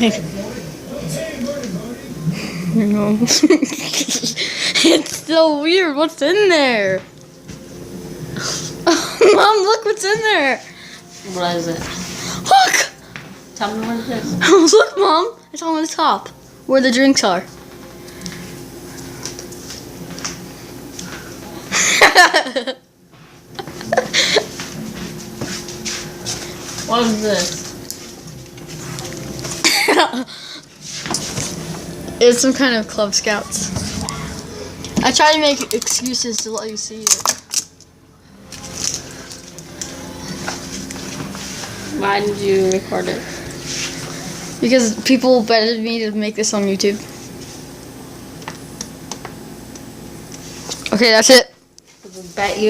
No. It's so weird. What's in there? Mom, look what's in there. What is it? Look. Tell me what it is. Look, Mom. It's on the top where the drinks are. What is this? It's some kind of Club Scouts. I try to make excuses to let you see it. Why did you record it? Because people betted me to make this on YouTube. Okay, that's it. Bet you?